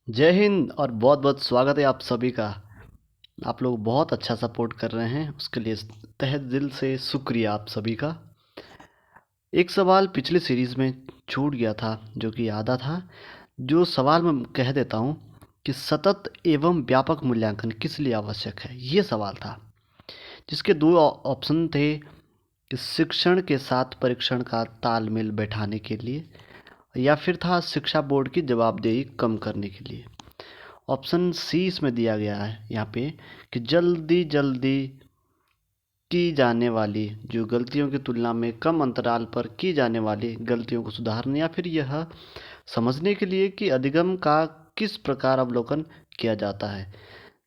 जय हिंद और बहुत बहुत स्वागत है आप सभी का। आप लोग बहुत अच्छा सपोर्ट कर रहे हैं, उसके लिए तहे दिल से शुक्रिया आप सभी का। एक सवाल पिछले सीरीज़ में छूट गया था जो कि आधा था। जो सवाल मैं कह देता हूँ कि सतत एवं व्यापक मूल्यांकन किस लिए आवश्यक है, ये सवाल था। जिसके दो ऑप्शन थे कि शिक्षण के साथ परीक्षण का तालमेल बैठाने के लिए, या फिर था शिक्षा बोर्ड की जवाबदेही कम करने के लिए। ऑप्शन सी इसमें दिया गया है यहाँ पे कि जल्दी जल्दी की जाने वाली जो गलतियों की तुलना में कम अंतराल पर की जाने वाली गलतियों को सुधारने, या फिर यह समझने के लिए कि अधिगम का किस प्रकार अवलोकन किया जाता है,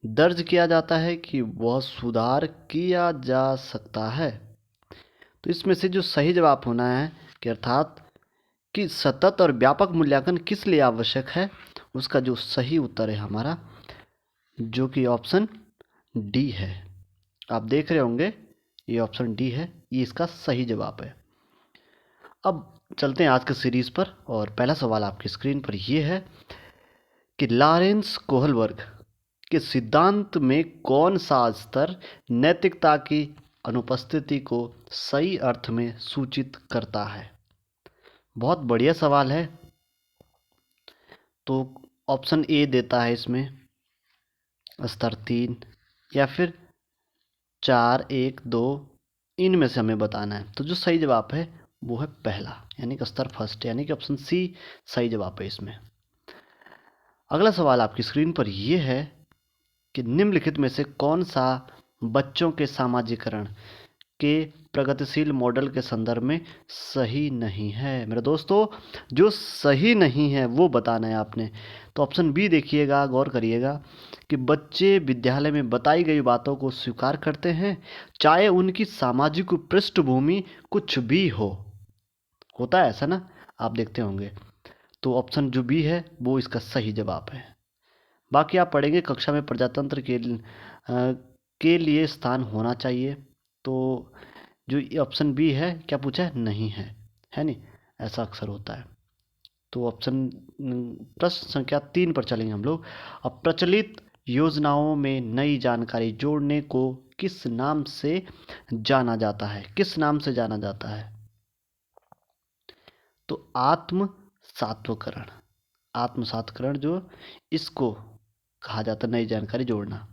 दर्ज किया जाता है कि वह सुधार किया जा सकता है। तो इसमें से जो सही जवाब होना है कि अर्थात कि सतत और व्यापक मूल्यांकन किस लिए आवश्यक है, उसका जो सही उत्तर है हमारा, जो कि ऑप्शन डी है। आप देख रहे होंगे ये ऑप्शन डी है, ये इसका सही जवाब है। अब चलते हैं आज के सीरीज पर, और पहला सवाल आपकी स्क्रीन पर ये है कि लॉरेंस कोहलबर्ग के सिद्धांत में कौन सा स्तर नैतिकता की अनुपस्थिति को सही अर्थ में सूचित करता है। बहुत बढ़िया सवाल है। तो ऑप्शन ए देता है इसमें स्तर 3, या फिर 4, 1, 2, इनमें से हमें बताना है। तो जो सही जवाब है वो है पहला, यानी कि स्तर फर्स्ट, यानी कि ऑप्शन सी सही जवाब है इसमें। अगला सवाल आपकी स्क्रीन पर यह है कि निम्नलिखित में से कौन सा बच्चों के सामाजिकरण के प्रगतिशील मॉडल के संदर्भ में सही नहीं है। मेरे दोस्तों, जो सही नहीं है वो बताना है आपने। तो ऑप्शन बी देखिएगा, गौर करिएगा कि बच्चे विद्यालय में बताई गई बातों को स्वीकार करते हैं, चाहे उनकी सामाजिक पृष्ठभूमि कुछ भी हो। होता है ऐसा ना, आप देखते होंगे। तो ऑप्शन जो बी है वो इसका सही जवाब है। बाकी आप पढ़ेंगे कक्षा में प्रजातंत्र के लिए स्थान होना चाहिए। तो जो ऑप्शन बी है, क्या पूछा है, नहीं है नहीं, ऐसा अक्सर होता है। तो ऑप्शन प्रश्न संख्या 3 पर चलेंगे हम लोग। अब प्रचलित योजनाओं में नई जानकारी जोड़ने को किस नाम से जाना जाता है, किस नाम से जाना जाता है। तो आत्म सात्वकरण, आत्म सात्वकरण जो इसको कहा जाता है नई जानकारी जोड़ना।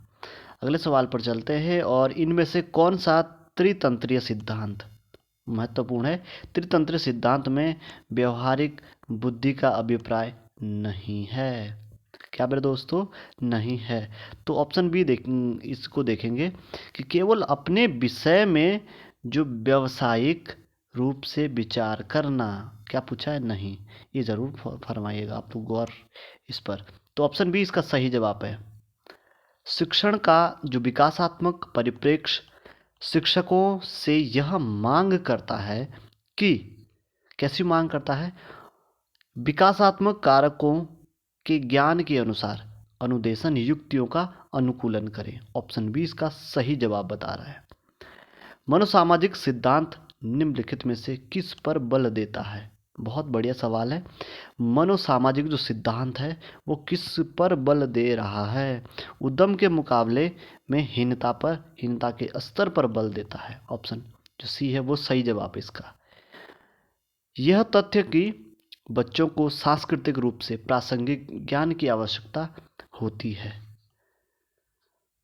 अगले सवाल पर चलते हैं, और इनमें से कौन सा त्रितंत्रीय सिद्धांत महत्वपूर्ण है। त्रितंत्रीय सिद्धांत में व्यवहारिक बुद्धि का अभिप्राय नहीं है। क्या मेरे दोस्तों, नहीं है। तो ऑप्शन बी इसको देखेंगे कि केवल अपने विषय में जो व्यवसायिक रूप से विचार करना। क्या पूछा है, नहीं। ये जरूर फरमाइएगा आप लोग गौर इस पर। तो ऑप्शन बी इसका सही जवाब है। शिक्षण का जो विकासात्मक परिप्रेक्ष्य शिक्षकों से यह मांग करता है कि, कैसी मांग करता है, विकासात्मक कारकों के ज्ञान के अनुसार अनुदेशन युक्तियों का अनुकूलन करें। ऑप्शन बी इसका सही जवाब बता रहा है। मनोसामाजिक सिद्धांत निम्नलिखित में से किस पर बल देता है। बहुत बढ़िया सवाल है। मनोसामाजिक जो सिद्धांत है वो किस पर बल दे रहा है। उद्यम के मुकाबले में हीनता पर, हीनता के स्तर पर बल देता है। ऑप्शन जो सी है वो सही जवाब है इसका। यह तथ्य कि बच्चों को सांस्कृतिक रूप से प्रासंगिक ज्ञान की आवश्यकता होती है।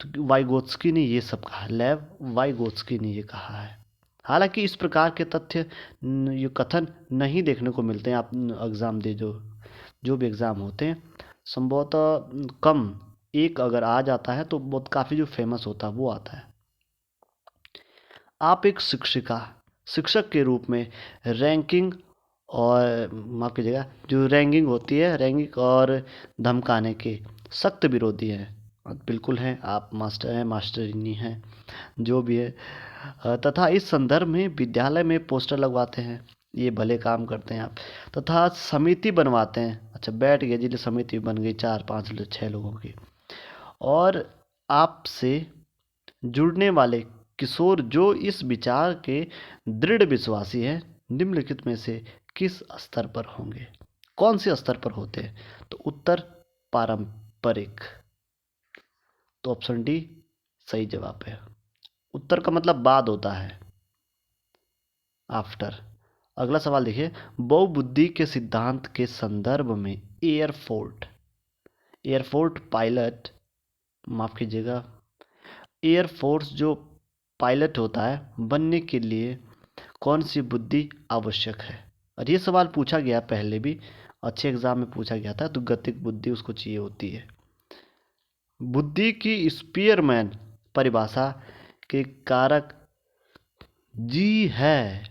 तो वाइगोत्स्की ने ये सब कहा, लेव वाइगोत्स्की ने ये कहा है। हालांकि इस प्रकार के तथ्य ये कथन नहीं देखने को मिलते हैं। आप एग्ज़ाम दे, जो भी एग्ज़ाम होते हैं संभवतः कम एक अगर आ जाता है तो बहुत काफ़ी जो फेमस होता है वो आता है। आप एक शिक्षक के रूप में रैंकिंग और माफ़ कीजिएगा, जो रैंकिंग होती है, रैंकिंग और धमकाने के सख्त विरोधी हैं। बिल्कुल हैं, आप मास्टर हैं, मास्टरनी हैं, जो भी है। तथा इस संदर्भ में विद्यालय में पोस्टर लगवाते हैं, ये भले काम करते हैं आप। तथा समिति बनवाते हैं, अच्छा बैठ गए जिले, समिति बन गई 4, 5, 6 लोगों की। और आपसे जुड़ने वाले किशोर जो इस विचार के दृढ़ विश्वासी हैं, निम्नलिखित में से किस स्तर पर होंगे, कौन से स्तर पर होते हैं। तो उत्तर पारंपरिक। तो ऑप्शन डी सही जवाब है। उत्तर का मतलब बाद होता है, आफ्टर। अगला सवाल देखिए, बहुबुद्धि के सिद्धांत के संदर्भ में एयरफोर्ट पायलट, माफ कीजिएगा, एयरफोर्स जो पायलट होता है बनने के लिए कौन सी बुद्धि आवश्यक है? और ये सवाल पूछा गया पहले भी, अच्छे एग्जाम में पूछा गया था, तो गतिक बुद्धि उसको चाहिए होती है। बुद्धि की स्पीयरमैन परिभाषा के कारक जी है।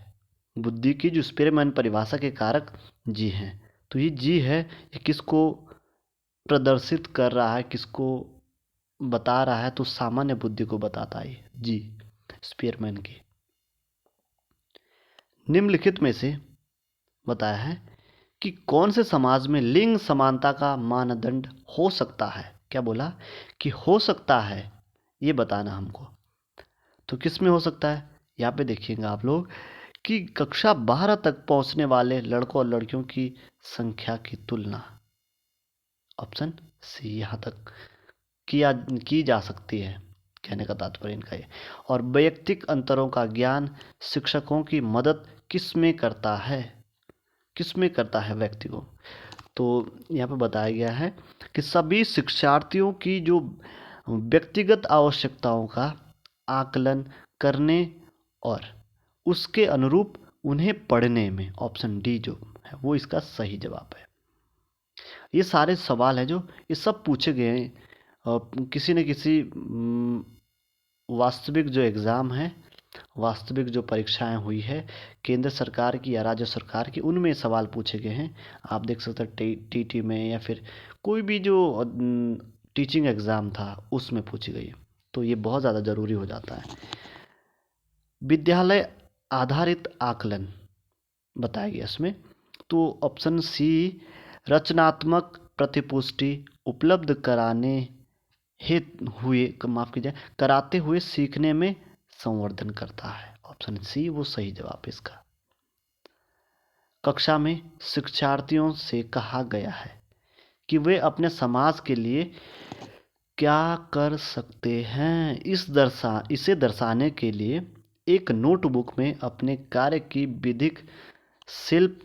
बुद्धि की जो स्पीयरमैन परिभाषा के कारक जी हैं, तो ये जी है, ये किसको प्रदर्शित कर रहा है, किसको बता रहा है? तो सामान्य बुद्धि को बताता है जी, स्पीयरमैन की। निम्नलिखित में से बताया है कि कौन से समाज में लिंग समानता का मानदंड हो सकता है? क्या बोला कि हो सकता है, ये बताना हमको। तो किस में हो सकता है? यहाँ पे देखिएगा आप लोग कि कक्षा 12 तक पहुंचने वाले लड़कों और लड़कियों की संख्या की तुलना, ऑप्शन सी, यहाँ तक की जा सकती है, कहने का तात्पर्य इनका ये। और वैयक्तिक अंतरों का ज्ञान शिक्षकों की मदद किस में करता है? किस में करता है व्यक्ति को? तो यहाँ पे बताया गया है कि सभी शिक्षार्थियों की जो व्यक्तिगत आवश्यकताओं का आकलन करने और उसके अनुरूप उन्हें पढ़ने में, ऑप्शन डी जो है वो इसका सही जवाब है। ये सारे सवाल है जो ये सब पूछे गए हैं किसी न किसी वास्तविक जो एग्ज़ाम है, वास्तविक जो परीक्षाएं हुई है केंद्र सरकार की या राज्य सरकार की, उनमें सवाल पूछे गए हैं। आप देख सकते हैं टीटी में या फिर कोई भी जो टीचिंग एग्ज़ाम था उसमें पूछी गई है, तो ये बहुत ज़्यादा ज़रूरी हो जाता है। विद्यालय आधारित आकलन बताया गया इसमें, तो ऑप्शन सी रचनात्मक प्रतिपुष्टि उपलब्ध कराने कराते हुए सीखने में संवर्धन करता है। ऑप्शन सी वो सही जवाब है इसका। कक्षा में शिक्षार्थियों से कहा गया है कि वे अपने समाज के लिए क्या कर सकते हैं, इसे दर्शाने के लिए एक नोटबुक में अपने कार्य की विधिक शिल्प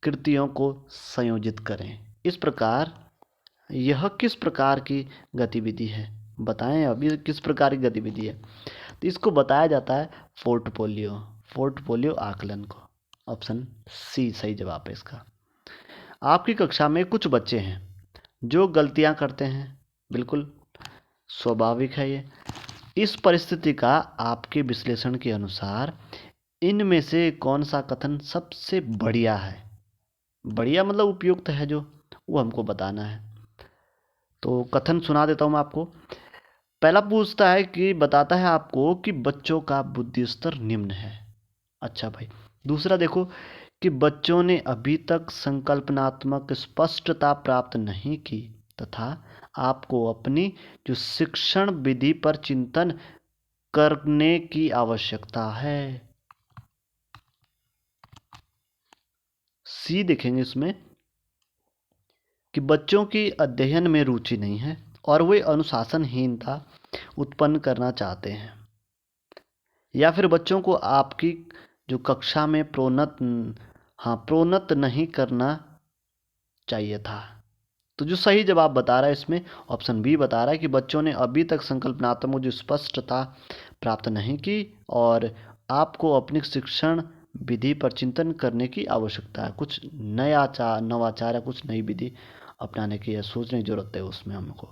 कृतियों को संयोजित करें। इस प्रकार यह किस प्रकार की गतिविधि है? बताएं, अभी किस प्रकार की गतिविधि है? तो इसको बताया जाता है पोर्टफोलियो आकलन को। ऑप्शन सी सही जवाब है इसका। आपकी कक्षा में कुछ बच्चे हैं जो गलतियां करते हैं, बिल्कुल स्वाभाविक है ये। इस परिस्थिति का आपके विश्लेषण के अनुसार इनमें से कौन सा कथन सबसे बढ़िया है? बढ़िया मतलब उपयुक्त है जो, वो हमको बताना है। तो कथन सुना देता हूँ मैं आपको। पहला पूछता है कि बताता है आपको कि बच्चों का बुद्धि स्तर निम्न है। अच्छा भाई। दूसरा देखो कि बच्चों ने अभी तक संकल्पनात्मक स्पष्टता प्राप्त नहीं की तथा आपको अपनी जो शिक्षण विधि पर चिंतन करने की आवश्यकता है। सी देखेंगे इसमें कि बच्चों की अध्ययन में रुचि नहीं है और वे अनुशासनहीनता उत्पन्न करना चाहते हैं, या फिर बच्चों को आपकी जो कक्षा में प्रोन्नत नहीं करना चाहिए था। तो जो सही जवाब बता रहा है इसमें ऑप्शन बी बता रहा है कि बच्चों ने अभी तक संकल्पनात्मक जो स्पष्टता प्राप्त नहीं की और आपको अपनी शिक्षण विधि पर चिंतन करने की आवश्यकता है। कुछ नवाचार या कुछ नई विधि अपनाने की या सोचने की जरूरत है उसमें हमको।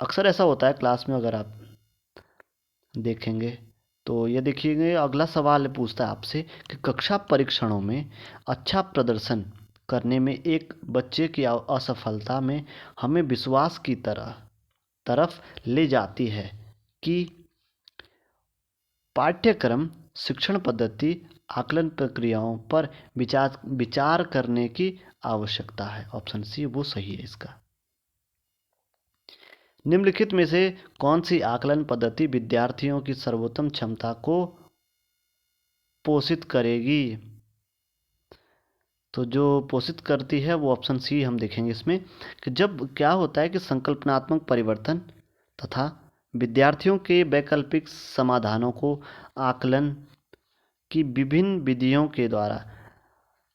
अक्सर ऐसा होता है क्लास में, अगर आप देखेंगे तो ये देखिएगा अगला सवाल पूछता है आपसे कि कक्षा परीक्षणों में अच्छा प्रदर्शन करने में एक बच्चे की असफलता में हमें विश्वास की तरफ ले जाती है कि पाठ्यक्रम, शिक्षण पद्धति, आकलन प्रक्रियाओं पर विचार करने की आवश्यकता है। ऑप्शन सी वो सही है इसका। निम्नलिखित में से कौन सी आकलन पद्धति विद्यार्थियों की सर्वोत्तम क्षमता को पोषित करेगी? तो जो पोषित करती है वो ऑप्शन सी हम देखेंगे इसमें, कि जब क्या होता है कि संकल्पनात्मक परिवर्तन तथा विद्यार्थियों के वैकल्पिक समाधानों को आकलन की विभिन्न विधियों के द्वारा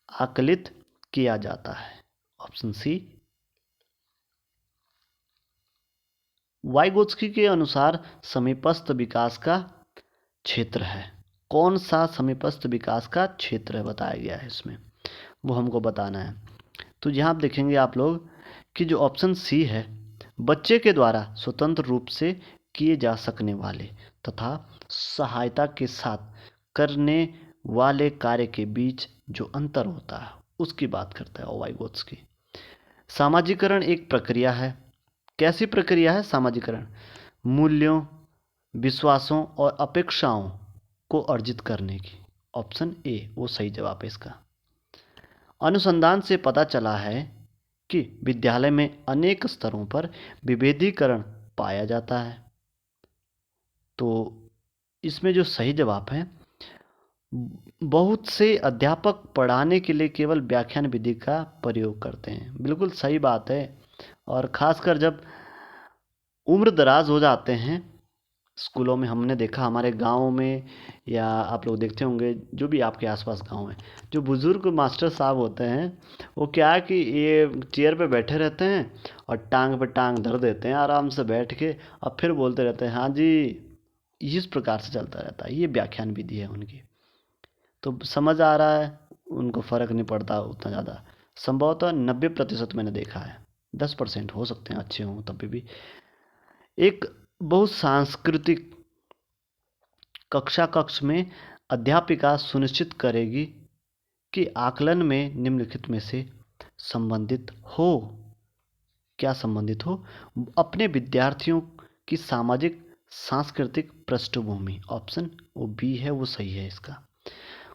आकलित किया जाता है। Option C. वाइगोत्स्की के अनुसार समीपस्थ विकास का क्षेत्र है। कौन सा समीपस्थ विकास का क्षेत्र है बताया गया है इसमें, वो हमको बताना है। तो यहाँ आप देखेंगे आप लोग कि जो ऑप्शन सी है, बच्चे के द्वारा स्वतंत्र रूप से किए जा सकने वाले तथा सहायता के साथ करने वाले कार्य के बीच जो अंतर होता है उसकी बात करता है वाइगोत्स्की। सामाजिकरण एक प्रक्रिया है। कैसी प्रक्रिया है सामाजिकरण? मूल्यों, विश्वासों और अपेक्षाओं को अर्जित करने की। ऑप्शन ए वो सही जवाब है इसका। अनुसंधान से पता चला है कि विद्यालय में अनेक स्तरों पर विभेदीकरण पाया जाता है। तो इसमें जो सही जवाब है, बहुत से अध्यापक पढ़ाने के लिए केवल व्याख्यान विधि का प्रयोग करते हैं। बिल्कुल सही बात है। और ख़ासकर जब उम्र दराज हो जाते हैं स्कूलों में, हमने देखा हमारे गांव में, या आप लोग देखते होंगे जो भी आपके आसपास गांव है, जो बुज़ुर्ग मास्टर साहब होते हैं वो क्या है कि ये चेयर पे बैठे रहते हैं और टांग पे टांग धर देते हैं आराम से बैठ के, और फिर बोलते रहते हैं हाँ जी। इस प्रकार से चलता रहता है, ये व्याख्यान विधि है उनकी। तो समझ आ रहा है, उनको फ़र्क नहीं पड़ता उतना ज़्यादा। संभवतः 90% मैंने देखा है, 10% हो सकते हैं अच्छे हों तभी भी। एक बहुत सांस्कृतिक कक्ष में अध्यापिका सुनिश्चित करेगी कि आकलन में निम्नलिखित में से संबंधित हो। क्या संबंधित हो? अपने विद्यार्थियों की सामाजिक सांस्कृतिक पृष्ठभूमि। ऑप्शन वो बी है वो सही है इसका।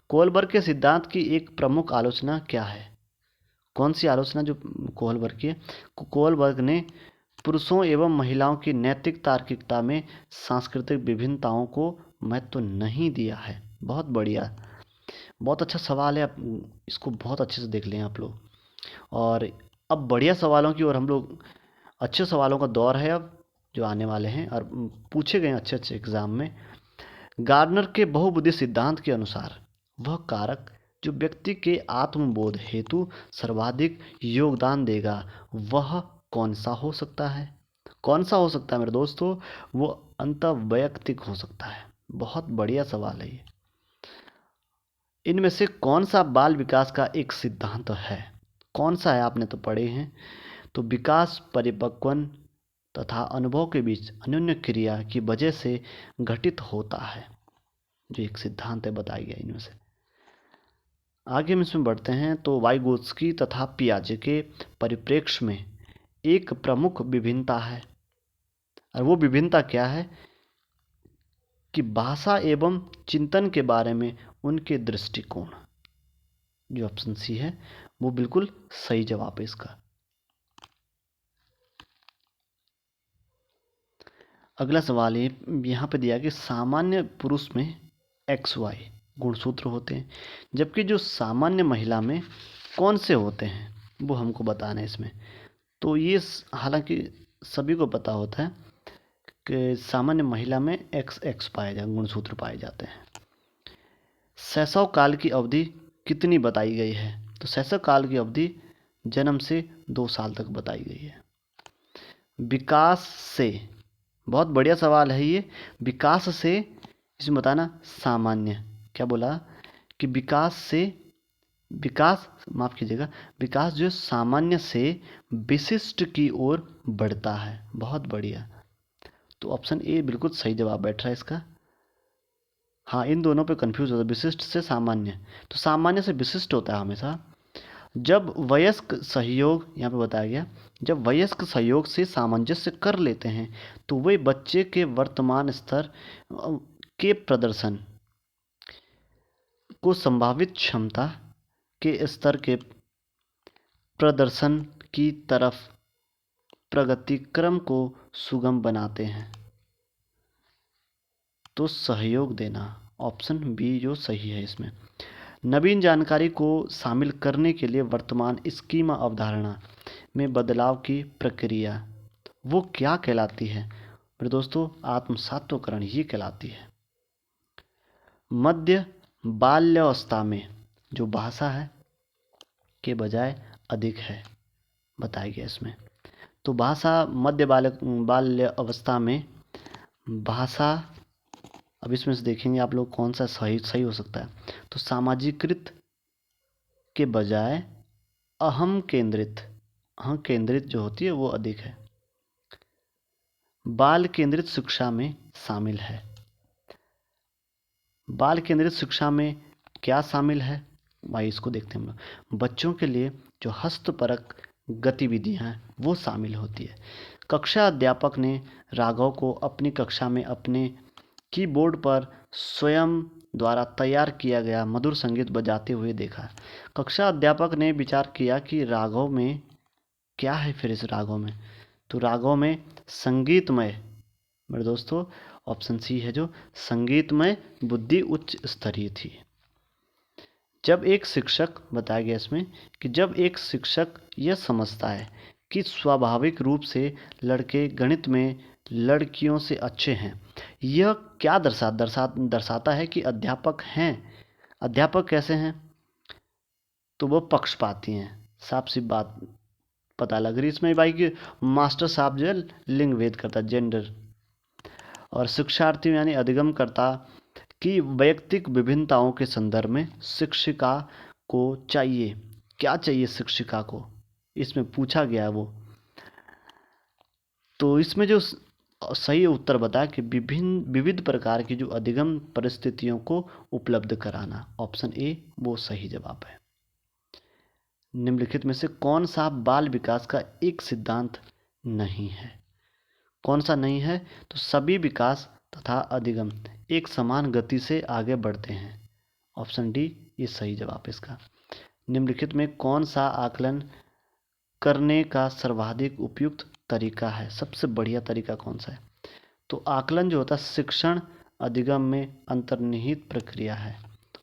कोलबर्ग के सिद्धांत की एक प्रमुख आलोचना क्या है? कौन सी आलोचना जो कोलबर्ग की है? कोलबर्ग ने पुरुषों एवं महिलाओं की नैतिक तार्किकता में सांस्कृतिक विभिन्नताओं को महत्व नहीं दिया है। बहुत बढ़िया, बहुत अच्छा सवाल है। आप इसको बहुत अच्छे से देख लें आप लोग। और अब बढ़िया सवालों की ओर हम लोग, अच्छे सवालों का दौर है अब जो आने वाले हैं और पूछे गए अच्छे अच्छे एग्जाम में। गार्डनर के बहुबुद्धि सिद्धांत के अनुसार वह कारक जो व्यक्ति के आत्मबोध हेतु सर्वाधिक योगदान देगा वह कौन सा हो सकता है? कौन सा हो सकता है मेरे दोस्तों? वो अंतःवैयक्तिक हो सकता है। बहुत बढ़िया सवाल है ये। इनमें से कौन सा बाल विकास का एक सिद्धांत है? कौन सा है? आपने तो पढ़े हैं। तो विकास परिपक्वन तथा अनुभव के बीच अन्योन्य क्रिया की वजह से घटित होता है, जो एक सिद्धांत है बताया गया इनमें से। आगे हम इसमें बढ़ते हैं। तो वाइगोत्स्की तथा पियाजे के परिप्रेक्ष्य में एक प्रमुख विभिन्नता है, और वो विभिन्नता क्या है कि भाषा एवं चिंतन के बारे में उनके दृष्टिकोण। जो ऑप्शन सी है वो बिल्कुल सही जवाब है इसका। अगला सवाल ये यहाँ पे दिया कि सामान्य पुरुष में XY गुणसूत्र होते हैं, जबकि जो सामान्य महिला में कौन से होते हैं वो हमको बताना है इसमें। तो ये हालांकि सभी को पता होता है कि सामान्य महिला में XX पाए जाते, गुणसूत्र पाए जाते हैं। शैशव काल की अवधि कितनी बताई गई है? तो शैशव काल की अवधि जन्म से 2 साल तक बताई गई है। विकास से, बहुत बढ़िया सवाल है ये। विकास से इसमें बताना सामान्य, क्या बोला कि विकास से, विकास माफ कीजिएगा, विकास जो सामान्य से विशिष्ट की ओर बढ़ता है। बहुत बढ़िया। तो ऑप्शन ए बिल्कुल सही जवाब बैठ रहा है इसका। हाँ, इन दोनों पे कंफ्यूज होता है, विशिष्ट से सामान्य। तो सामान्य से विशिष्ट होता है हमेशा जब वयस्क सहयोग, यहाँ पे बताया गया, जब वयस्क सहयोग से सामंजस्य कर लेते हैं तो वे बच्चे के वर्तमान स्तर के प्रदर्शन को संभावित क्षमता के स्तर के प्रदर्शन की तरफ प्रगति क्रम को सुगम बनाते हैं। तो सहयोग देना, ऑप्शन बी जो सही है इसमें। नवीन जानकारी को शामिल करने के लिए वर्तमान स्कीमा अवधारणा में बदलाव की प्रक्रिया वो क्या कहलाती है? मेरे दोस्तों, आत्मसात्वकरण ये कहलाती है। मध्य बाल्यावस्था में जो भाषा है के बजाय अधिक है बताया गया इसमें। तो भाषा मध्य बाल्य अवस्था में भाषा, अब इसमें से देखेंगे आप लोग कौन सा सही हो सकता है। तो सामाजिकृत के बजाय अहम केंद्रित जो होती है वो अधिक है। बाल केंद्रित शिक्षा में शामिल है। बाल केंद्रित शिक्षा में क्या शामिल है भाई, इसको देखते हैं हम लोग। बच्चों के लिए जो हस्तपरक गतिविधियां हैं वो शामिल होती है। कक्षा अध्यापक ने राघव को अपनी कक्षा में अपने कीबोर्ड पर स्वयं द्वारा तैयार किया गया मधुर संगीत बजाते हुए देखा। कक्षा अध्यापक ने विचार किया कि राघव में क्या है, फिर इस राघव में, तो राघव में संगीतमय, मेरे दोस्तों ऑप्शन सी है जो संगीतमय बुद्धि उच्च स्तरीय थी। जब एक शिक्षक, बताया गया इसमें कि जब एक शिक्षक यह समझता है कि स्वाभाविक रूप से लड़के गणित में लड़कियों से अच्छे हैं, यह क्या दर्शाता है कि अध्यापक कैसे हैं, तो वो पक्षपाती हैं। साफ सी बात पता लग रही इसमें भाई कि मास्टर साहब जो है लिंग भेद करता, जेंडर, और शिक्षार्थी यानी अधिगमकर्ता की वैयक्तिक विभिन्नताओं के संदर्भ में शिक्षिका को चाहिए, क्या चाहिए शिक्षिका को, इसमें पूछा गया है वो। तो इसमें जो सही उत्तर बताया कि विविध प्रकार की जो अधिगम परिस्थितियों को उपलब्ध कराना, ऑप्शन ए वो सही जवाब है। निम्नलिखित में से कौन सा बाल विकास का एक सिद्धांत नहीं है? कौन सा नहीं है? तो सभी विकास तथा अधिगम एक समान गति से आगे बढ़ते हैं, ऑप्शन डी ये सही जवाब है इसका। निम्नलिखित में कौन सा आकलन करने का सर्वाधिक उपयुक्त तरीका है? सबसे बढ़िया तरीका कौन सा है? तो आकलन जो होता है शिक्षण अधिगम में अंतर्निहित प्रक्रिया है,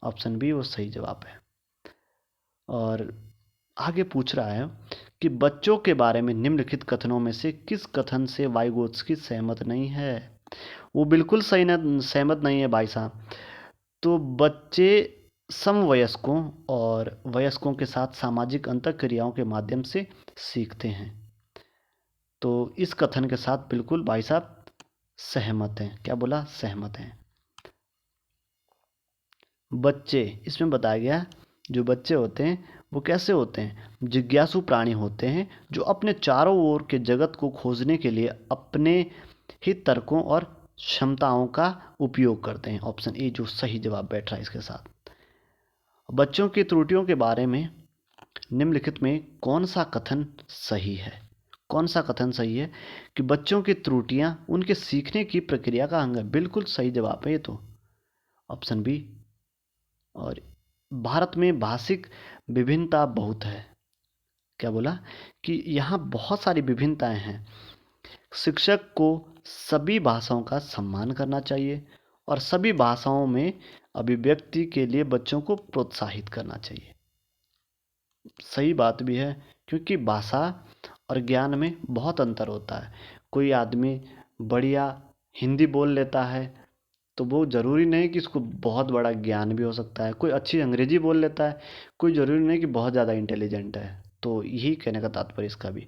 ऑप्शन बी वो सही जवाब है। और आगे पूछ रहा है कि बच्चों के बारे में निम्नलिखित कथनों में से किस कथन से वाइगोत्स्की सहमत नहीं है? वो बिल्कुल सहमत नहीं है भाई साहब। तो बच्चे समवयस्कों और वयस्कों के साथ सामाजिक अंतःक्रियाओं के माध्यम से सीखते हैं। तो इस कथन के साथ बिल्कुल भाई साहब सहमत हैं। क्या बोला? सहमत हैं। बच्चे, इसमें बताया गया जो बच्चे होते हैं वो कैसे होते हैं? जिज्ञासु प्राणी होते हैं जो अपने चारों ओर के जगत को खोजने के लिए अपने ही तर्कों और क्षमताओं का उपयोग करते हैं, ऑप्शन ए जो सही जवाब बैठ रहा है इसके साथ। बच्चों की त्रुटियों के बारे में निम्नलिखित में कौन सा कथन सही है? कौन सा कथन सही है कि बच्चों की त्रुटियां उनके सीखने की प्रक्रिया का अंग है? बिल्कुल सही जवाब है ये तो, ऑप्शन बी। और भारत में भाषिक विभिन्नता बहुत है। क्या बोला? कि यहाँ बहुत सारी विभिन्नताएं हैं। शिक्षक को सभी भाषाओं का सम्मान करना चाहिए और सभी भाषाओं में अभिव्यक्ति के लिए बच्चों को प्रोत्साहित करना चाहिए। सही बात भी है, क्योंकि भाषा और ज्ञान में बहुत अंतर होता है। कोई आदमी बढ़िया हिंदी बोल लेता है तो वो ज़रूरी नहीं कि इसको बहुत बड़ा ज्ञान भी हो सकता है। कोई अच्छी अंग्रेजी बोल लेता है, कोई ज़रूरी नहीं कि बहुत ज़्यादा इंटेलिजेंट है। तो यही कहने का तात्पर्य इसका भी।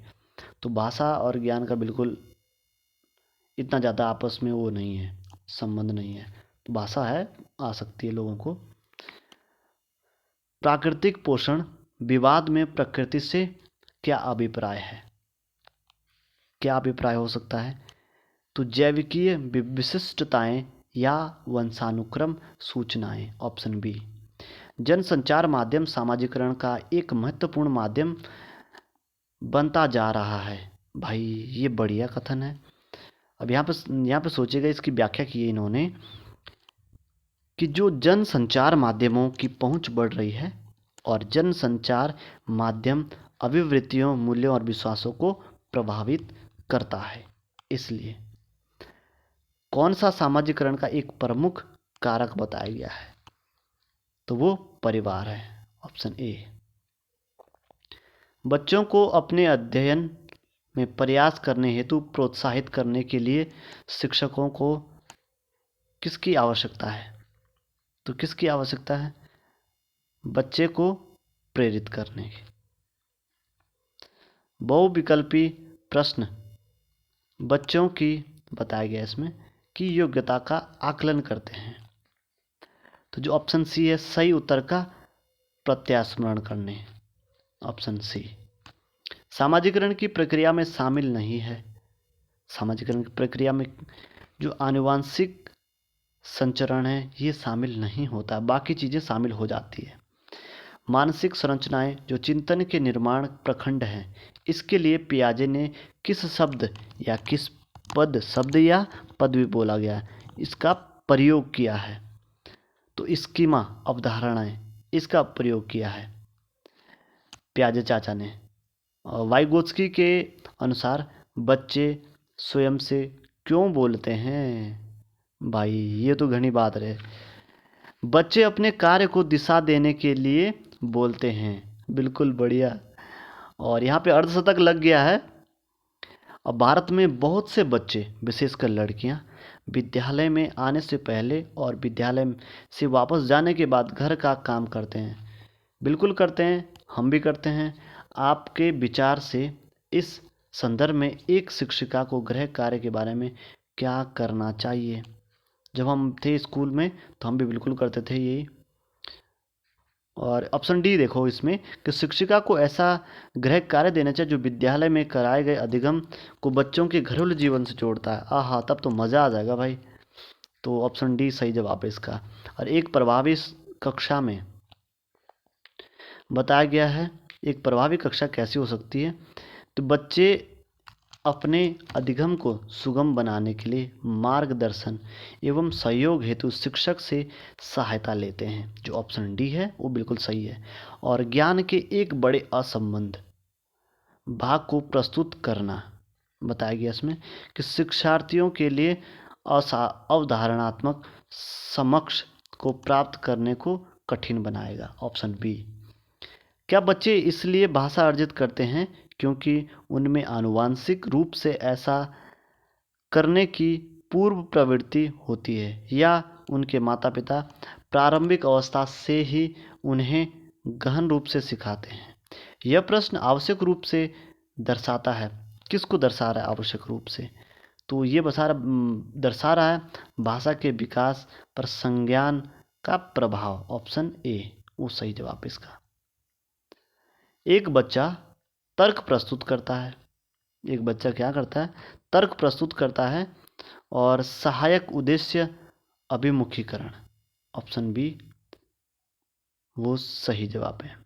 तो भाषा और ज्ञान का बिल्कुल इतना ज़्यादा आपस में वो नहीं है, संबंध नहीं है। तो भाषा है, आ सकती है लोगों को। प्राकृतिक पोषण विवाद में प्रकृति से क्या अभिप्राय है? क्या अभिप्राय हो सकता है? तो जैविकीय विशिष्टताएं या वंशानुक्रम सूचनाएं, ऑप्शन बी। जनसंचार माध्यम सामाजिकरण का एक महत्वपूर्ण माध्यम बनता जा रहा है। भाई ये बढ़िया कथन है। अब यहाँ पे सोचेगा, इसकी व्याख्या की है इन्होंने कि जो जनसंचार माध्यमों की पहुंच बढ़ रही है और जनसंचार माध्यम अभिवृत्तियों, मूल्यों और विश्वासों को प्रभावित करता है। इसलिए कौन सा सामाजिकरण का एक प्रमुख कारक बताया गया है? तो वो परिवार है, ऑप्शन ए। बच्चों को अपने अध्ययन में प्रयास करने हेतु प्रोत्साहित करने के लिए शिक्षकों को किसकी आवश्यकता है? तो किसकी आवश्यकता है? बच्चे को प्रेरित करने की। बहुविकल्पी प्रश्न बच्चों की बताया गया इसमें कि योग्यता का आकलन करते हैं। तो जो ऑप्शन सी है सही उत्तर का प्रत्यास्मरण करने, ऑप्शन सी। सामाजिकरण की प्रक्रिया में शामिल नहीं है। सामाजिकरण की प्रक्रिया में जो आनुवांशिक संचरण है ये शामिल नहीं होता, बाकी चीज़ें शामिल हो जाती है। मानसिक संरचनाएं जो चिंतन के निर्माण प्रखंड हैं, इसके लिए पियाजे ने किस शब्द या किस पद, शब्द या पद भी बोला गया, इसका प्रयोग किया है? तो स्कीमा अवधारणाएं, इसका प्रयोग किया है पियाजे चाचा ने। वाइगोत्स्की के अनुसार बच्चे स्वयं से क्यों बोलते हैं? भाई ये तो घनी बात रहे। बच्चे अपने कार्य को दिशा देने के लिए बोलते हैं, बिल्कुल बढ़िया। और यहाँ पे अर्धशतक लग गया है। अब भारत में बहुत से बच्चे, विशेषकर लड़कियाँ, विद्यालय में आने से पहले और विद्यालय से वापस जाने के बाद घर का काम करते हैं। बिल्कुल करते हैं, हम भी करते हैं। आपके विचार से इस संदर्भ में एक शिक्षिका को गृह कार्य के बारे में क्या करना चाहिए? जब हम थे स्कूल में तो हम भी बिल्कुल करते थे यही। और ऑप्शन डी देखो इसमें कि शिक्षिका को ऐसा गृह कार्य देना चाहिए जो विद्यालय में कराए गए अधिगम को बच्चों के घरेलू जीवन से जोड़ता है। आहा, तब तो मज़ा आ जाएगा भाई। तो ऑप्शन डी सही जवाब है इसका। और एक प्रभावी कक्षा में बताया गया है, एक प्रभावी कक्षा कैसी हो सकती है? तो बच्चे अपने अधिगम को सुगम बनाने के लिए मार्गदर्शन एवं सहयोग हेतु शिक्षक से सहायता लेते हैं। जो ऑप्शन डी है वो बिल्कुल सही है। और ज्ञान के एक बड़े असंबद्ध भाग को प्रस्तुत करना बताया गया इसमें कि शिक्षार्थियों के लिए अवधारणात्मक समक्ष को प्राप्त करने को कठिन बनाएगा, ऑप्शन बी। क्या बच्चे इसलिए भाषा अर्जित करते हैं क्योंकि उनमें आनुवांशिक रूप से ऐसा करने की पूर्व प्रवृत्ति होती है, या उनके माता पिता प्रारंभिक अवस्था से ही उन्हें गहन रूप से सिखाते हैं? यह प्रश्न आवश्यक रूप से दर्शाता है, किसको दर्शा रहा है आवश्यक रूप से? तो ये दर्शा रहा है भाषा के विकास पर संज्ञान का प्रभाव, ऑप्शन ए वो सही जवाब इसका। एक बच्चा तर्क प्रस्तुत करता है। एक बच्चा क्या करता है? तर्क प्रस्तुत करता है। और सहायक उद्देश्य अभिमुखीकरण, ऑप्शन बी वो सही जवाब है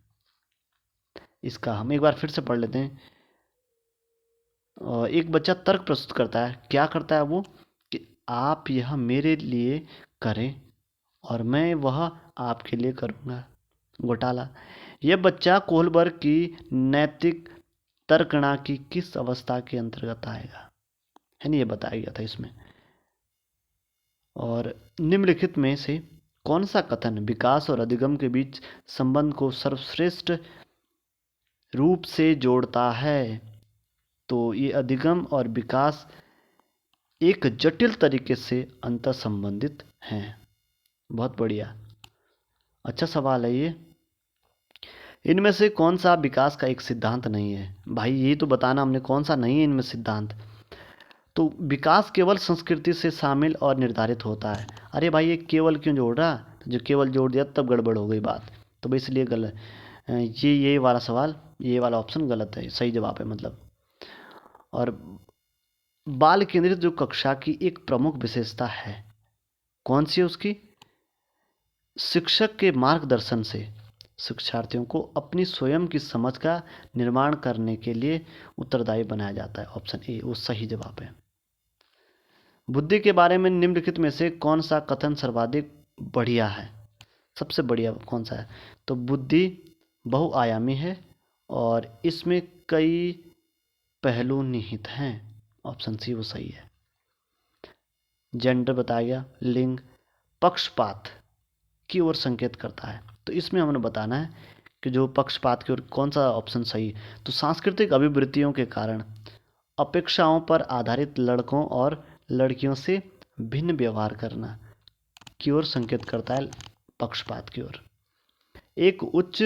इसका। हम एक बार फिर से पढ़ लेते हैं। एक बच्चा तर्क प्रस्तुत करता है, क्या करता है वो? कि आप यह मेरे लिए करें और मैं वह आपके लिए करूँगा, घोटाला। यह बच्चा कोहलबर्ग की नैतिक तर्कणा की किस अवस्था के अंतर्गत आएगा? है नहीं, ये बताया गया था इसमें। और निम्नलिखित में से कौन सा कथन विकास और अधिगम के बीच संबंध को सर्वश्रेष्ठ रूप से जोड़ता है? तो ये अधिगम और विकास एक जटिल तरीके से अंतर संबंधित हैं। बहुत बढ़िया, अच्छा सवाल है ये। इनमें से कौन सा विकास का एक सिद्धांत नहीं है? भाई ये तो बताना हमने कौन सा नहीं है इनमें सिद्धांत। तो विकास केवल संस्कृति से शामिल और निर्धारित होता है। अरे भाई ये केवल क्यों जोड़ रहा? जो केवल जोड़ दिया तब गड़बड़ हो गई बात, तो भाई इसलिए गलत। ये वाला सवाल, ये वाला ऑप्शन गलत है, सही जवाब है मतलब। और बाल केंद्रित जो कक्षा की एक प्रमुख विशेषता है, कौन सी है उसकी? शिक्षक के मार्गदर्शन से शिक्षार्थियों को अपनी स्वयं की समझ का निर्माण करने के लिए उत्तरदायी बनाया जाता है, ऑप्शन ए वो सही जवाब है। बुद्धि के बारे में निम्नलिखित में से कौन सा कथन सर्वाधिक बढ़िया है? सबसे बढ़िया कौन सा है? तो बुद्धि बहुआयामी है और इसमें कई पहलू निहित हैं, ऑप्शन सी वो सही है। जेंडर बताया गया, लिंग पक्षपात की ओर संकेत करता है, तो इसमें हमें बताना है कि जो पक्षपात की ओर कौन सा ऑप्शन सही है। तो सांस्कृतिक अभिवृत्तियों के कारण अपेक्षाओं पर आधारित लड़कों और लड़कियों से भिन्न व्यवहार करना की ओर संकेत करता है, पक्षपात की ओर। एक उच्च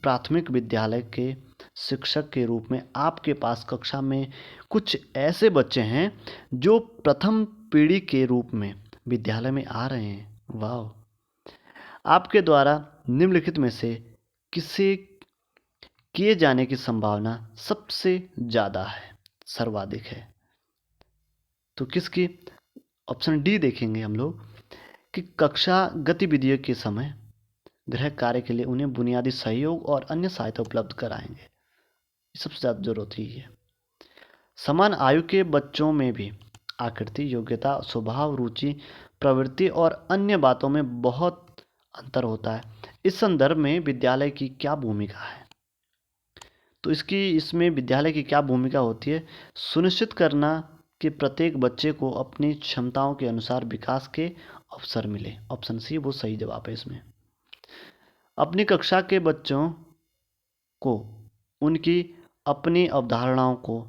प्राथमिक विद्यालय के शिक्षक के रूप में आपके पास कक्षा में कुछ ऐसे बच्चे हैं जो प्रथम पीढ़ी के रूप में विद्यालय में आ रहे हैं। वाह! आपके द्वारा निम्नलिखित में से किसे किए जाने की संभावना सबसे ज़्यादा है, सर्वाधिक है? तो किसकी? ऑप्शन डी देखेंगे हम लोग कि कक्षा गतिविधियों के समय गृह कार्य के लिए उन्हें बुनियादी सहयोग और अन्य सहायता उपलब्ध कराएंगे। ये सबसे ज़्यादा जरूरत ही है। समान आयु के बच्चों में भी आकृति, योग्यता, स्वभाव, रुचि, प्रवृत्ति और अन्य बातों में बहुत अंतर होता है। इस संदर्भ में विद्यालय की क्या भूमिका है? तो इसमें विद्यालय की क्या भूमिका होती है? सुनिश्चित करना कि प्रत्येक बच्चे को अपनी क्षमताओं के अनुसार विकास के अवसर मिले। ऑप्शन सी वो सही जवाब है इसमें। अपनी कक्षा के बच्चों को उनकी अपनी अवधारणाओं को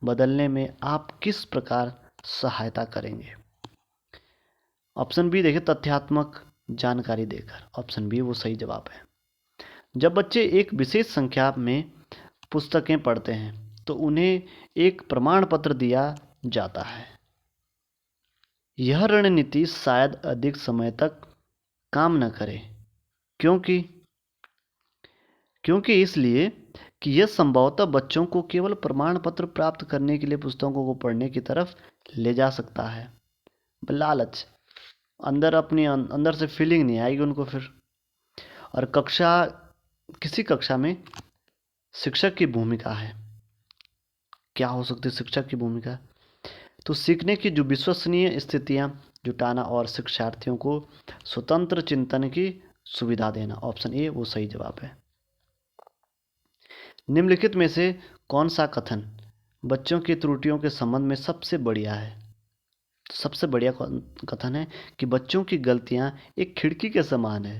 बदलने में आप किस प्रकार सहायता करेंगे? ऑप्शन बी देखिए, तथ्यात्मक जानकारी देकर। ऑप्शन बी वो सही जवाब है। जब बच्चे एक विशेष संख्या में पुस्तकें पढ़ते हैं तो उन्हें एक प्रमाण पत्र दिया जाता है। यह रणनीति शायद अधिक समय तक काम न करे, क्योंकि इसलिए कि यह संभवतः बच्चों को केवल प्रमाण पत्र प्राप्त करने के लिए पुस्तकों को पढ़ने की तरफ ले जा सकता है। लालच, अंदर से फीलिंग नहीं आएगी उनको फिर। और किसी कक्षा में शिक्षक की भूमिका है। क्या हो सकती है शिक्षक की भूमिका? तो सीखने की जो विश्वसनीय स्थितियां जुटाना और शिक्षार्थियों को स्वतंत्र चिंतन की सुविधा देना। ऑप्शन ए वो सही जवाब है। निम्नलिखित में से कौन सा कथन बच्चों की त्रुटियों के संबंध में सबसे बढ़िया है? सबसे बढ़िया कथन है कि बच्चों की गलतियां एक खिड़की के समान है,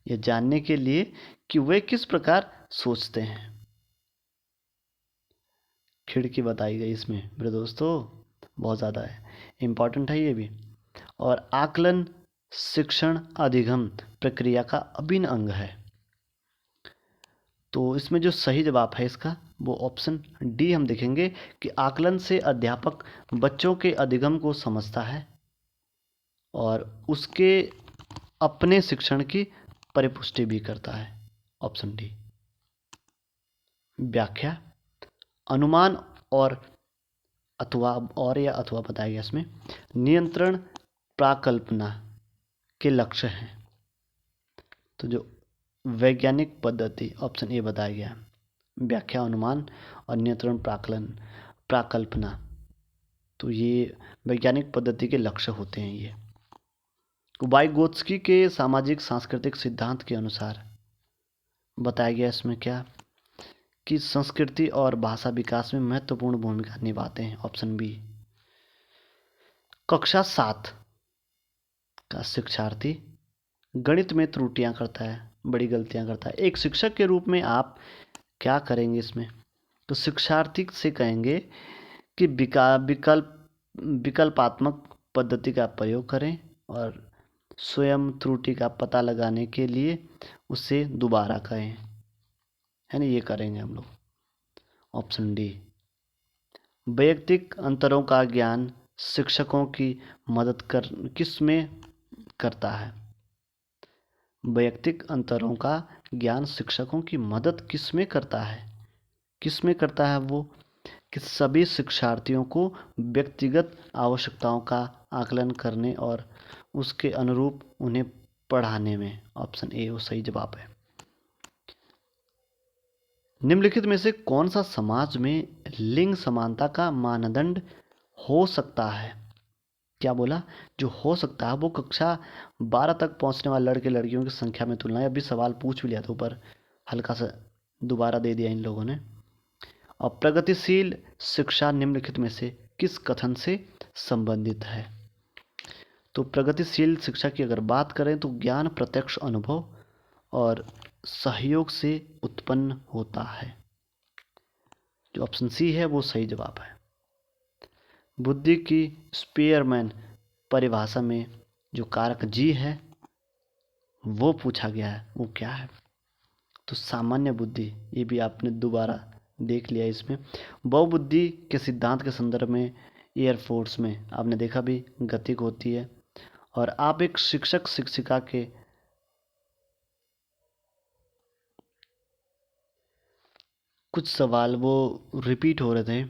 यह जानने के लिए कि वे किस प्रकार सोचते हैं। खिड़की बताई गई इसमें मेरे दोस्तों, बहुत ज़्यादा है, इम्पॉर्टेंट है ये भी। और आकलन शिक्षण अधिगम प्रक्रिया का अभिन्न अंग है। तो इसमें जो सही जवाब है इसका वो ऑप्शन डी हम देखेंगे कि आकलन से अध्यापक बच्चों के अधिगम को समझता है और उसके अपने शिक्षण की परिपुष्टि भी करता है। Option D. व्याख्या, अनुमान और अथवा बताया गया इसमें नियंत्रण प्राकल्पना के लक्ष्य हैं। तो जो वैज्ञानिक पद्धति, ऑप्शन ए बताया गया, व्याख्या, अनुमान और नियंत्रण प्राकल्पना, तो ये वैज्ञानिक पद्धति के लक्ष्य होते हैं। ये वाइगोत्स्की के सामाजिक सांस्कृतिक सिद्धांत के अनुसार बताया गया इसमें क्या कि संस्कृति और भाषा विकास में महत्वपूर्ण भूमिका निभाते हैं। Option B. कक्षा 7 का शिक्षार्थी गणित में त्रुटियां करता है, बड़ी गलतियां करता है। एक शिक्षक के रूप में आप क्या करेंगे इसमें? तो शिक्षार्थी से कहेंगे कि विकल्पात्मक पद्धति का प्रयोग करें और स्वयं त्रुटि का पता लगाने के लिए उसे दोबारा कहें, है ना, ये करेंगे हम लोग। Option D. वैयक्तिक अंतरों का ज्ञान शिक्षकों की मदद किस में करता है? वैयक्तिक अंतरों का ज्ञान शिक्षकों की मदद किस में करता है? किस में करता है वो? कि सभी शिक्षार्थियों को व्यक्तिगत आवश्यकताओं का आकलन करने और उसके अनुरूप उन्हें पढ़ाने में। ऑप्शन ए वो सही जवाब है। निम्नलिखित में से कौन सा समाज में लिंग समानता का मानदंड हो सकता है? क्या बोला? जो हो सकता है वो कक्षा 12 तक पहुंचने वाले लड़के लड़कियों की संख्या में तुलना है। अभी सवाल पूछ भी लिया था ऊपर, हल्का सा दोबारा दे दिया इन लोगों ने। और प्रगतिशील शिक्षा निम्नलिखित में से किस कथन से संबंधित है? तो प्रगतिशील शिक्षा की अगर बात करें तो ज्ञान, प्रत्यक्ष अनुभव और सहयोग से उत्पन्न होता है। जो ऑप्शन सी है वो सही जवाब है। बुद्धि की स्पीयरमैन परिभाषा में जो कारक जी है वो पूछा गया है, वो क्या है? तो सामान्य बुद्धि, ये भी आपने दोबारा देख लिया इसमें। बहुबुद्धि के सिद्धांत के संदर्भ में एयरफोर्स में आपने देखा भी गतिक होती है। और आप एक शिक्षक शिक्षिका के कुछ सवाल वो रिपीट हो रहे थे,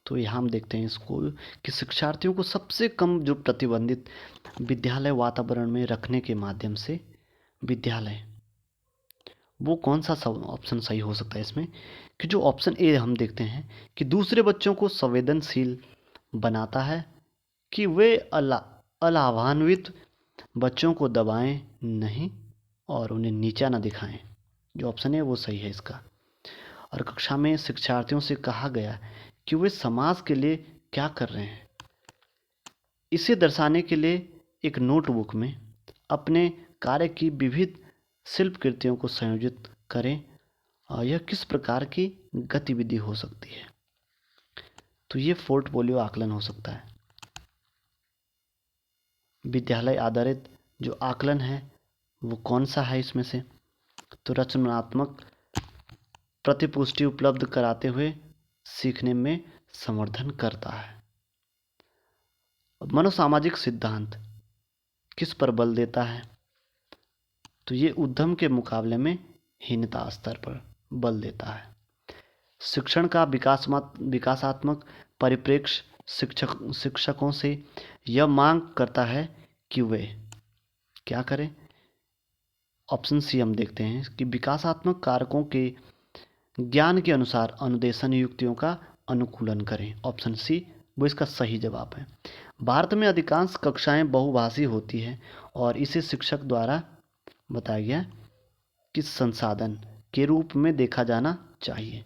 तो यहाँ हम देखते हैं इसको कि शिक्षार्थियों को सबसे कम जो प्रतिबंधित विद्यालय वातावरण में रखने के माध्यम से विद्यालय, वो कौन सा सब ऑप्शन सही हो सकता है इसमें? कि जो ऑप्शन ए हम देखते हैं कि दूसरे बच्चों को संवेदनशील बनाता है, कि वे अलाभान्वित बच्चों को दबाएं नहीं और उन्हें नीचा ना दिखाएं। जो ऑप्शन है वो सही है इसका। और कक्षा में शिक्षार्थियों से कहा गया कि वे समाज के लिए क्या कर रहे हैं, इसे दर्शाने के लिए एक नोटबुक में अपने कार्य की विविध शिल्प कृतियों को संयोजित करें और यह किस प्रकार की गतिविधि हो सकती है। तो ये पोर्टफोलियो आकलन हो सकता है। विद्यालय आधारित जो आकलन है वो कौन सा है इसमें से? तो रचनात्मक प्रतिपुष्टि उपलब्ध कराते हुए सीखने में समर्थन करता है। मनोसामाजिक सिद्धांत किस पर बल देता है? तो ये उद्यम के मुकाबले में हीनता स्तर पर बल देता है। शिक्षण का विकासात्मक परिप्रेक्ष्य शिक्षकों से यह मांग करता है कि वे क्या करें? ऑप्शन सी हम देखते हैं कि विकासात्मक कारकों के ज्ञान के अनुसार अनुदेशन युक्तियों का अनुकूलन करें। ऑप्शन सी वो इसका सही जवाब है। भारत में अधिकांश कक्षाएं बहुभाषी होती हैं और इसे शिक्षक द्वारा बताया गया कि संसाधन के रूप में देखा जाना चाहिए,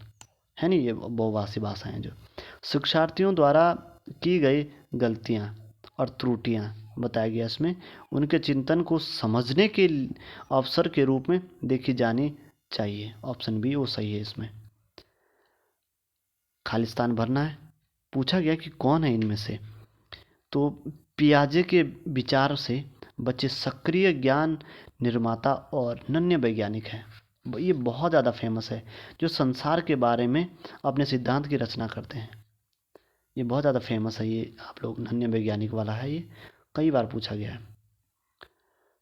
है नहीं? ये बहुभाषी भाषाएं जो शिक्षार्थियों द्वारा की गई गलतियां और त्रुटियां बताया गया इसमें, उनके चिंतन को समझने के अवसर के रूप में देखी जानी चाहिए। ऑप्शन बी वो सही है इसमें। खालिस्तान भरना है, पूछा गया कि कौन है इनमें से? तो पियाजे के विचार से बच्चे सक्रिय ज्ञान निर्माता और नन्हे वैज्ञानिक हैं। ये बहुत ज़्यादा फेमस है, जो संसार के बारे में अपने सिद्धांत की रचना करते हैं। ये बहुत ज़्यादा फेमस है, ये आप लोग नन्हे वैज्ञानिक वाला है, ये कई बार पूछा गया है।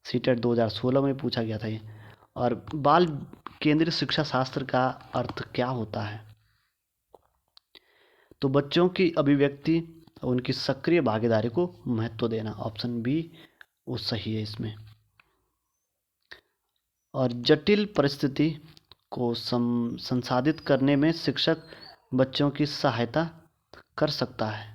सीटेट 2016 में पूछा गया था ये। और बाल केंद्रित शिक्षा शास्त्र का अर्थ क्या होता है? तो बच्चों की अभिव्यक्ति और उनकी सक्रिय भागीदारी को महत्व देना। ऑप्शन बी वो सही है इसमें। और जटिल परिस्थिति को संसाधित करने में शिक्षक बच्चों की सहायता कर सकता है।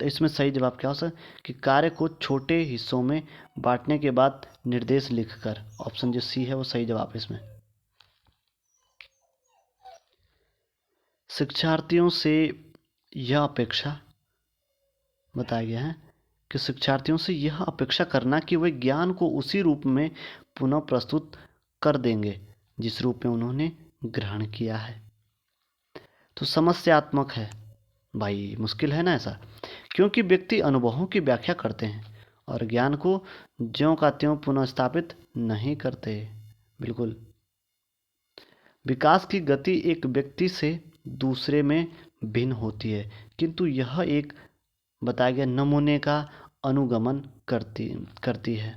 तो इसमें सही जवाब क्या हो सकता है? कि कार्य को छोटे हिस्सों में बांटने के बाद निर्देश लिखकर। ऑप्शन जो सी है वो सही जवाब है इसमें। शिक्षार्थियों से यह अपेक्षा बताया गया है कि शिक्षार्थियों से यह अपेक्षा करना कि वे ज्ञान को उसी रूप में पुनः प्रस्तुत कर देंगे जिस रूप में उन्होंने ग्रहण किया है। तो समस्यात्मक है भाई, मुश्किल है ना ऐसा, क्योंकि व्यक्ति अनुभवों की व्याख्या करते हैं और ज्ञान को ज्यों का त्यों पुनः स्थापित नहीं करते। बिल्कुल। विकास की गति एक व्यक्ति से दूसरे में भिन्न होती है, किंतु यह एक बताया गया नमूने का अनुगमन करती है।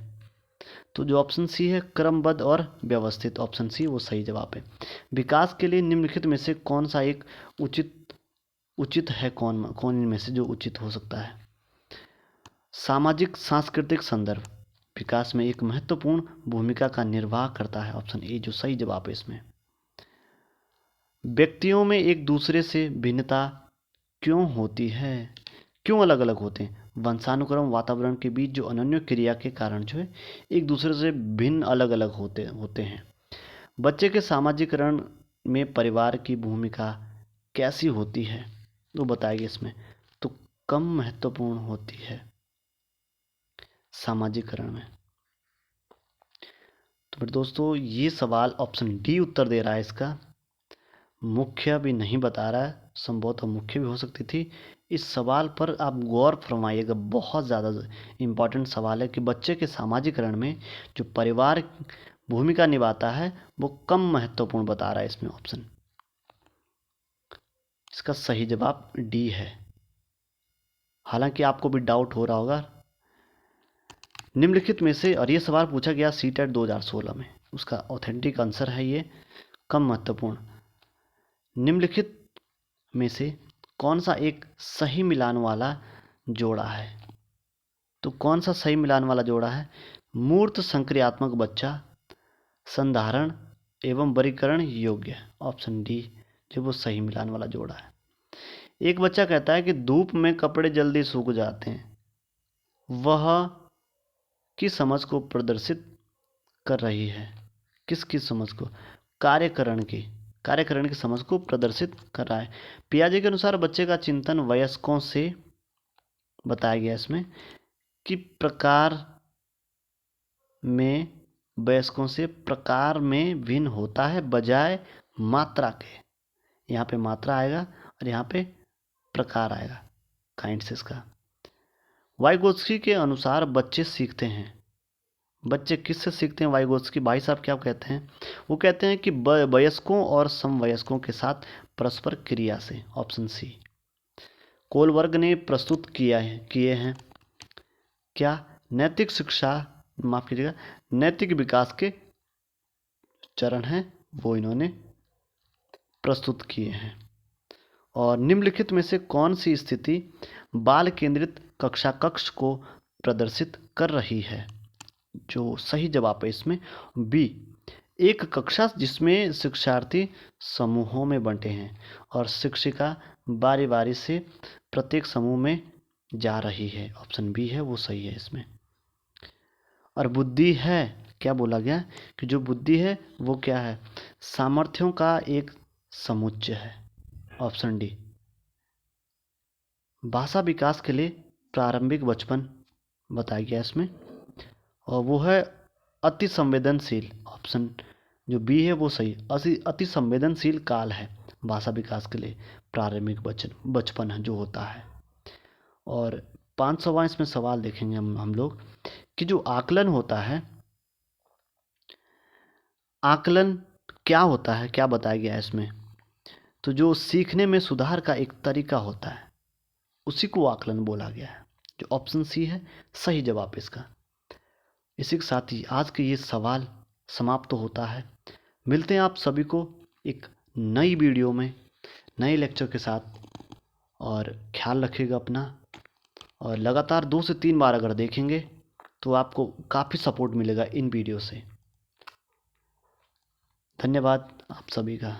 तो जो ऑप्शन सी है क्रमबद्ध और व्यवस्थित, ऑप्शन सी वो सही जवाब है। विकास के लिए निम्नलिखित में से कौन सा एक उचित है? कौन इनमें से जो उचित हो सकता है? सामाजिक सांस्कृतिक संदर्भ विकास में एक महत्वपूर्ण भूमिका का निर्वाह करता है। ऑप्शन ए जो सही जवाब है इसमें। व्यक्तियों में एक दूसरे से भिन्नता क्यों होती है? क्यों अलग अलग होते हैं? वंशानुक्रम वातावरण के बीच जो अनन्य क्रिया के कारण जो है एक दूसरे से भिन्न अलग अलग होते हैं। बच्चे के सामाजिकरण में परिवार की भूमिका कैसी होती है? तो बताइए इसमें। तो कम महत्वपूर्ण होती है सामाजिकरण में। तो फिर दोस्तों ये सवाल ऑप्शन डी उत्तर दे रहा है इसका। मुख्य भी नहीं बता रहा है, संभवतः मुख्य भी हो सकती थी। इस सवाल पर आप गौर फरमाइएगा, बहुत ज़्यादा इम्पॉर्टेंट सवाल है कि बच्चे के सामाजिकरण में जो परिवार भूमिका निभाता है वो कम महत्वपूर्ण बता रहा है इसमें ऑप्शन। इसका सही जवाब डी है। हालांकि आपको भी डाउट हो रहा होगा। निम्नलिखित में से, और ये सवाल पूछा गया सीटेट 2016 में, उसका ऑथेंटिक आंसर है ये कम महत्वपूर्ण। निम्नलिखित में से कौन सा एक सही मिलान वाला जोड़ा है? तो कौन सा सही मिलान वाला जोड़ा है? मूर्त संक्रियात्मक बच्चा, संधारण एवं वर्गीकरण योग्य, ऑप्शन डी जो वो सही मिलान वाला जोड़ा है। एक बच्चा कहता है कि धूप में कपड़े जल्दी सूख जाते हैं, वह किस समझ को प्रदर्शित कर रही है? किस समझ को? कार्यकरण की समझ को प्रदर्शित कर रहा है। पियाजे के अनुसार बच्चे का चिंतन वयस्कों से बताया गया इसमें कि वयस्कों से प्रकार में भिन्न होता है बजाय मात्रा के। यहाँ पे मात्रा आएगा और यहाँ पे प्रकार आएगा काइंड्स का। वाइगोत्स्की के अनुसार बच्चे सीखते हैं। बच्चे किससे सीखते हैं वाइगोत्स्की भाई साहब क्या कहते हैं? वो कहते हैं कि वयस्कों और समवयस्कों के साथ परस्पर क्रिया से, ऑप्शन सी। कोलबर्ग ने प्रस्तुत किए हैं क्या? नैतिक शिक्षा, माफ कीजिएगा, नैतिक विकास के चरण हैं वो इन्होंने प्रस्तुत किए हैं। और निम्नलिखित में से कौन सी स्थिति बाल केंद्रित कक्षा कक्ष को प्रदर्शित कर रही है? जो सही जवाब है इसमें बी, एक कक्षा जिसमें शिक्षार्थी समूहों में बंटे हैं और शिक्षिका बारी बारी से प्रत्येक समूह में जा रही है, ऑप्शन बी है वो सही है इसमें। और बुद्धि है, क्या बोला गया कि जो बुद्धि है वो क्या है? सामर्थ्यों का एक समुच्चय है, ऑप्शन डी। भाषा विकास के लिए प्रारंभिक बचपन बताया गया इसमें और वो है अति संवेदनशील, ऑप्शन जो बी है वो सही। अति संवेदनशील काल है भाषा विकास के लिए प्रारंभिक बचपन है जो होता है। और 500वां इसमें सवाल देखेंगे हम लोग कि जो आकलन होता है, आकलन क्या होता है, क्या बताया गया है इसमें? तो जो सीखने में सुधार का एक तरीका होता है उसी को आकलन बोला गया है, जो ऑप्शन सी है सही जवाब इसका। इसी के साथ ही आज के ये सवाल समाप्त होता है। मिलते हैं आप सभी को एक नई वीडियो में नए लेक्चर के साथ, और ख्याल रखिएगा अपना। और लगातार 2 से 3 बार अगर देखेंगे तो आपको काफ़ी सपोर्ट मिलेगा इन वीडियो से। धन्यवाद आप सभी का।